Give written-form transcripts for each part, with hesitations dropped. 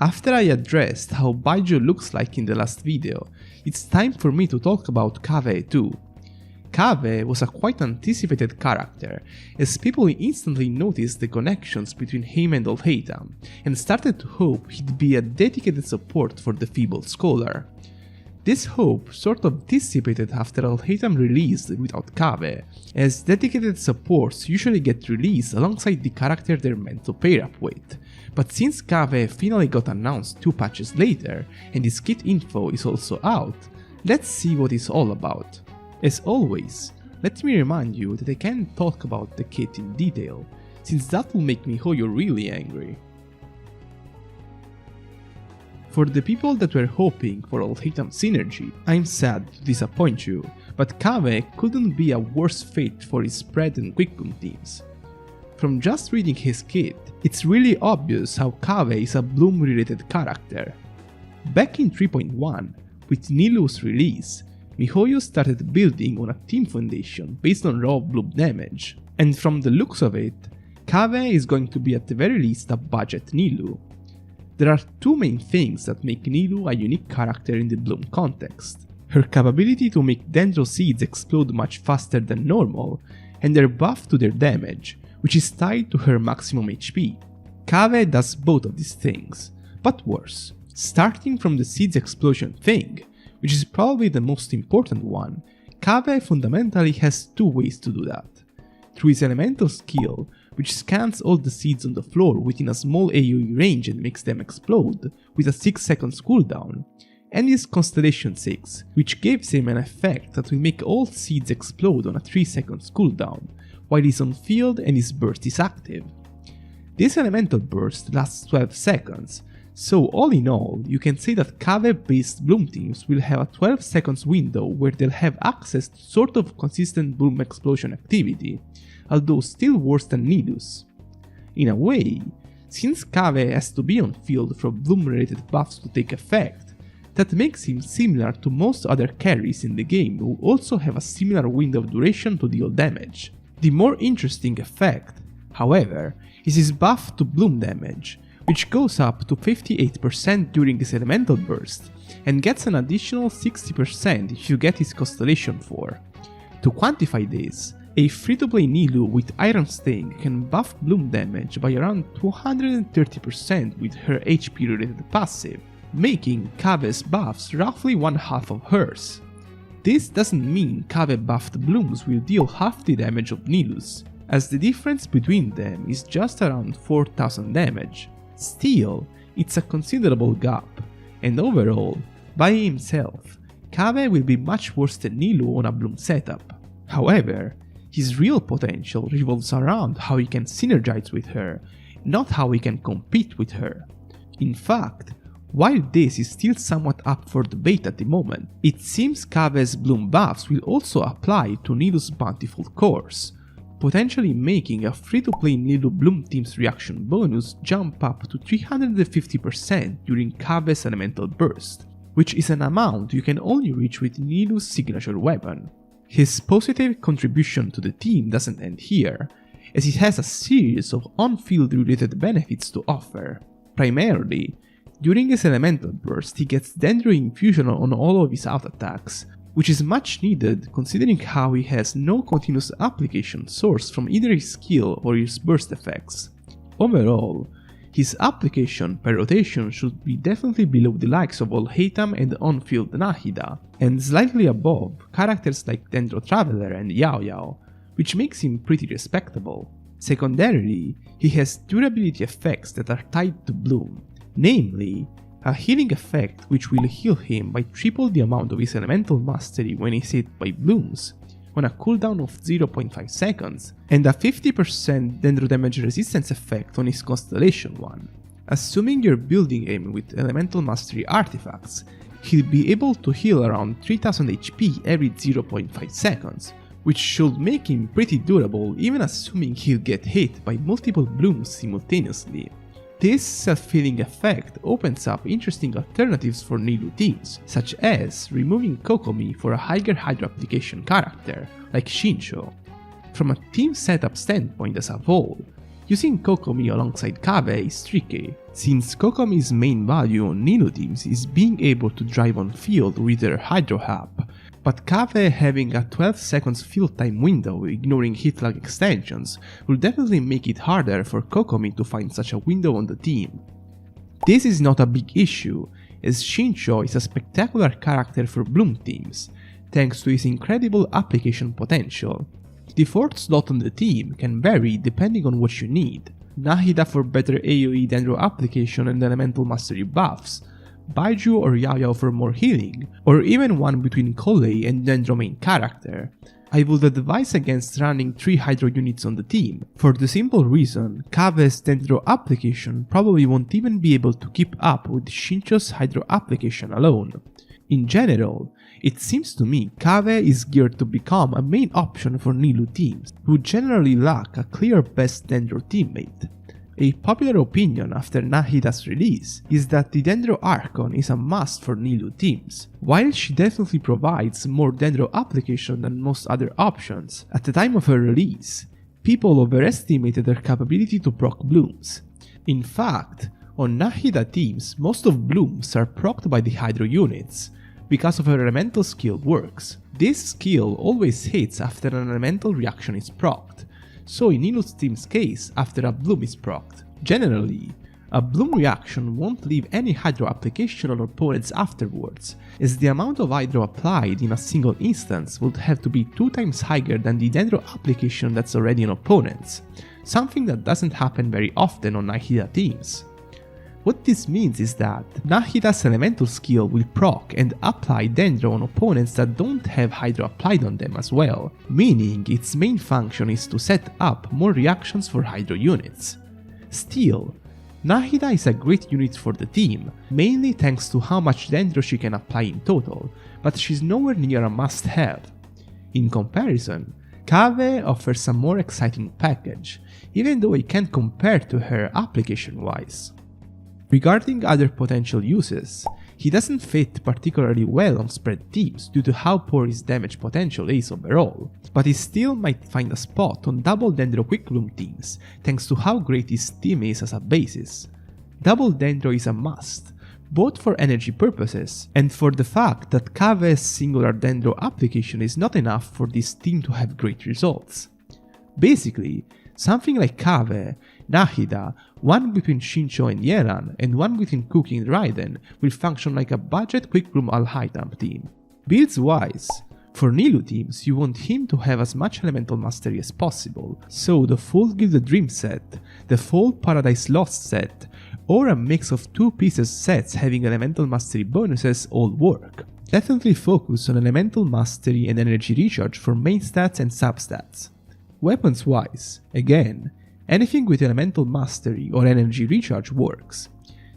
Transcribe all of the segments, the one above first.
After I addressed how Baizhu looks like in the last video, it's time for me to talk about Kaveh too. Kaveh was a quite anticipated character, as people instantly noticed the connections between him and Alhaitham, and started to hope he'd be a dedicated support for the feeble scholar. This hope sort of dissipated after Alhaitham released without Kaveh, as dedicated supports usually get released alongside the character they're meant to pair up with. But since Kaveh finally got announced 2 patches later, and his kit info is also out, let's see what it's all about. As always, let me remind you that I can't talk about the kit in detail, since that will make miHoYo really angry. For the people that were hoping for Alhaitham Synergy, I'm sad to disappoint you, but Kaveh couldn't be a worse fate for his spread and quickcom teams. From just reading his kit, it's really obvious how Kaveh is a Bloom related character. Back in 3.1, with Nilou's release, miHoYo started building on a team foundation based on raw Bloom damage, and from the looks of it, Kaveh is going to be at the very least a budget Nilou. There are 2 main things that make Nilou a unique character in the Bloom context: her capability to make Dendro seeds explode much faster than normal, and their buff to their damage, which is tied to her maximum HP. Kaveh does both of these things, but worse. Starting from the seeds explosion thing, which is probably the most important one, Kaveh fundamentally has 2 ways to do that. Through his elemental skill, which scans all the seeds on the floor within a small AoE range and makes them explode, with a 6 seconds cooldown, and his Constellation 6, which gives him an effect that will make all seeds explode on a 3 seconds cooldown, while he's on field and his burst is active. This elemental burst lasts 12 seconds, so all in all, you can say that Kaveh-based Bloom teams will have a 12 seconds window where they'll have access to sort of consistent Bloom explosion activity, although still worse than Nilou's. In a way, since Kaveh has to be on field for Bloom related buffs to take effect, that makes him similar to most other carries in the game who also have a similar window of duration to deal damage. The more interesting effect, however, is his buff to Bloom damage, which goes up to 58% during his elemental burst, and gets an additional 60% if you get his Constellation 4. To quantify this, a free-to-play Nilou with Iron Sting can buff Bloom damage by around 230% with her HP related passive, making Kaveh's buffs roughly 1/2 of hers. This doesn't mean Kaveh buffed Blooms will deal half the damage of Nilou's, as the difference between them is just around 4000 damage. Still, it's a considerable gap, and overall, by himself, Kaveh will be much worse than Nilou on a Bloom setup. However, his real potential revolves around how he can synergize with her, not how he can compete with her. In fact, while this is still somewhat up for debate at the moment, it seems Kaveh's Bloom buffs will also apply to Nilou's bountiful cores, potentially making a free-to-play Nilou Bloom team's reaction bonus jump up to 350% during Kaveh's elemental burst, which is an amount you can only reach with Nilou's signature weapon. His positive contribution to the team doesn't end here, as it has a series of on-field related benefits to offer. Primarily, during his elemental burst he gets Dendro infusion on all of his auto attacks, which is much needed considering how he has no continuous application source from either his skill or his burst effects. Overall, his application per rotation should be definitely below the likes of Alhaitham and on-field Nahida, and slightly above characters like Dendro Traveler and Yao Yao, which makes him pretty respectable. Secondarily, he has durability effects that are tied to Bloom, namely, a healing effect which will heal him by triple the amount of his elemental mastery when he's hit by Blooms, on a cooldown of 0.5 seconds, and a 50% Dendro damage resistance effect on his Constellation 1. Assuming you're building him with elemental mastery artifacts, he'll be able to heal around 3000 HP every 0.5 seconds, which should make him pretty durable even assuming he'll get hit by multiple Blooms simultaneously. This self-healing effect opens up interesting alternatives for Nilou teams, such as removing Kokomi for a higher Hydro application character, like Xingqiu. From a team setup standpoint as a whole, using Kokomi alongside Kaveh is tricky, since Kokomi's main value on Nilou teams is being able to drive on field with their Hydro Hub, but Kaveh having a 12 seconds field time window ignoring hit lag extensions will definitely make it harder for Kokomi to find such a window on the team. This is not a big issue, as Xingqiu is a spectacular character for Bloom teams, thanks to his incredible application potential. The fourth slot on the team can vary depending on what you need. Nahida for better AoE Dendro application and elemental mastery buffs, Baiju or Yao for more healing, or even one between Collei and Dendro main character. I would advise against running 3 Hydro units on the team, for the simple reason Kaveh's Dendro application probably won't even be able to keep up with Xingqiu's Hydro application alone. In general, it seems to me Kaveh is geared to become a main option for Nilou teams, who generally lack a clear best Dendro teammate. A popular opinion after Nahida's release is that the Dendro Archon is a must for Nilou teams. While she definitely provides more Dendro application than most other options, at the time of her release, people overestimated her capability to proc blooms. In fact, on Nahida teams, most of blooms are procced by the Hydro units, because of her elemental skill works. This skill always hits after an elemental reaction is procced, so in Nilou's team's case, after a bloom is procced. Generally, a bloom reaction won't leave any Hydro application on opponents afterwards, as the amount of Hydro applied in a single instance would have to be 2 times higher than the Dendro application that's already on opponents, something that doesn't happen very often on Nahida teams. What this means is that Nahida's elemental skill will proc and apply Dendro on opponents that don't have Hydro applied on them as well, meaning its main function is to set up more reactions for Hydro units. Still, Nahida is a great unit for the team, mainly thanks to how much Dendro she can apply in total, but she's nowhere near a must-have. In comparison, Kaveh offers a more exciting package, even though it can't compare to her application-wise. Regarding other potential uses, he doesn't fit particularly well on spread teams due to how poor his damage potential is overall, but he still might find a spot on double Dendro Quick Bloom teams thanks to how great his team is as a basis. Double Dendro is a must, both for energy purposes and for the fact that Kaveh's singular Dendro application is not enough for this team to have great results. Basically, something like Kaveh, Nahida, one between Xingqiu and Yelan, and one between Cookie and Raiden will function like a budget quick bloom all-high-dump team. Builds wise, for Nilou teams you want him to have as much elemental mastery as possible, so the full Gilded Dream set, the full Paradise Lost set, or a mix of 2 pieces sets having elemental mastery bonuses all work. Definitely focus on elemental mastery and energy recharge for main stats and substats. Weapons wise, again, anything with elemental mastery or energy recharge works.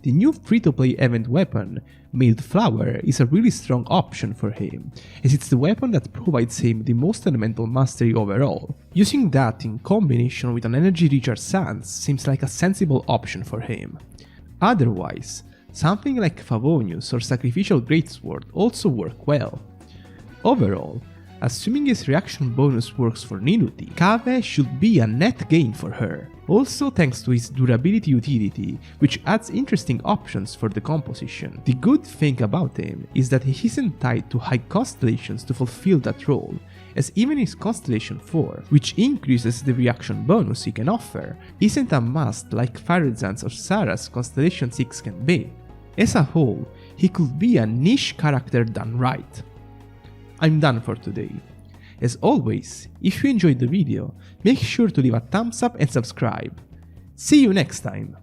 The new free-to-play event weapon, Mailed Flower, is a really strong option for him, as it's the weapon that provides him the most elemental mastery overall. Using that in combination with an energy recharge stance seems like a sensible option for him. Otherwise, something like Favonius or Sacrificial Greatsword also work well. Overall, assuming his reaction bonus works for Nilou, Kaveh should be a net gain for her, also thanks to his durability utility, which adds interesting options for the composition. The good thing about him is that he isn't tied to high constellations to fulfill that role, as even his Constellation 4, which increases the reaction bonus he can offer, isn't a must like Farazan's or Sarah's Constellation 6 can be. As a whole, he could be a niche character done right. I'm done for today. As always, if you enjoyed the video, make sure to leave a thumbs up and subscribe. See you next time!